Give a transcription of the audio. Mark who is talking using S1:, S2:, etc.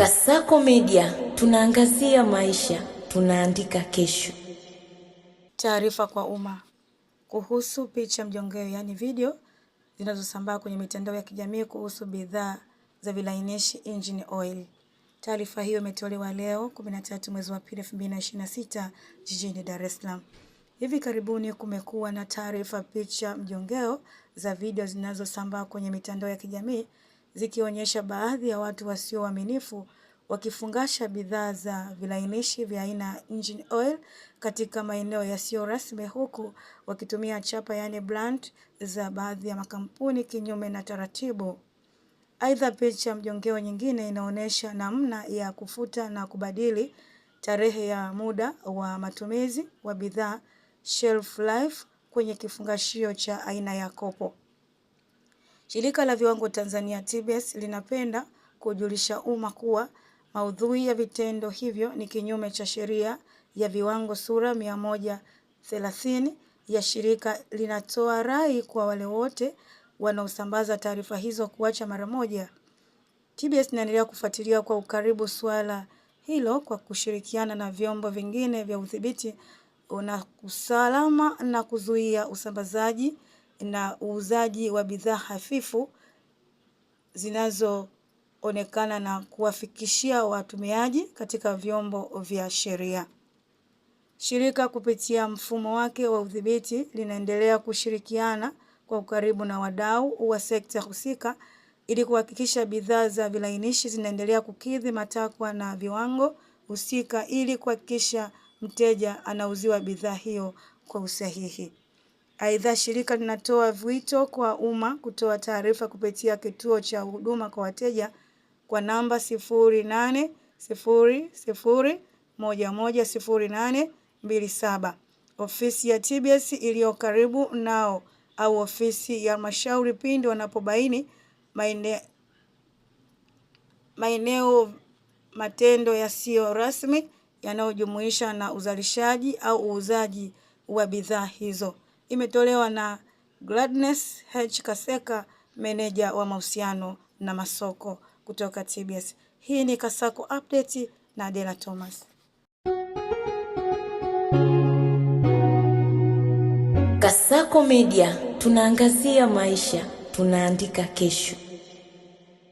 S1: Kasako Media, tunaangazia maisha, tunaandika kesho.
S2: Taarifa kwa umma kuhusu picha mjongeo, yani video zinazosambaa kwenye mitandao ya kijamii kuhusu bidhaa za vilainishi engine oil. Taarifa hiyo imetolewa leo 13 mwezi wa pili 2026 jijini Dar es Salaam. Hivi karibuni kumekuwa na taarifa picha mjongeo za video zinazosambaa kwenye mitandao ya kijamii zikionyesha baadhi ya watu wasio waaminifu wakifungasha bidhaa za vilainishi vya aina engine oil katika maeneo yasiyo rasmi, huku wakitumia chapa yani brand za baadhi ya makampuni kinyume na taratibu. Aidha, picha mjongeo nyingine inaonyesha namna ya kufuta na kubadili tarehe ya muda wa matumizi wa bidhaa shelf life kwenye kifungashio cha aina ya kopo. Shirika la Viwango Tanzania TBS linapenda kujulisha umma kuwa maudhui ya vitendo hivyo ni kinyume cha sheria ya viwango sura 130 ya shirika. Linatoa rai kwa wale wote wanaosambaza taarifa hizo kuacha mara moja. TBS inaendelea kufuatilia kwa ukaribu swala hilo kwa kushirikiana na vyombo vingine vya udhibiti na usalama na kuzuia usambazaji na uuzaji wa bidhaa hafifu zinazoonekana na kuwafikishia watumiaji katika vyombo vya sheria. Shirika kupitia mfumo wake wa udhibiti linaendelea kushirikiana kwa ukaribu na wadau wa sekta husika ili kuhakikisha bidhaa za vilainishi zinaendelea kukidhi matakwa na viwango husika ili kuhakikisha mteja anauziwa bidhaa hiyo kwa usahihi. Aidha, shirika linatoa wito kwa umma kutoa taarifa kupitia kituo cha huduma kwa wateja kwa namba 0800110827, ofisi ya TBS iliyo karibu nao au ofisi ya mashauri pindi wanapobaini maeneo matendo yasiyo rasmi yanayojumuisha na uzalishaji au uuzaji wa bidhaa hizo. Imetolewa na Gladness H. Kaseka, meneja wa mahusiano na masoko kutoka TBS. Hii ni Kasako Update na Adela Thomas.
S1: Kasako Media, tunaangazia maisha, tunaandika kesho.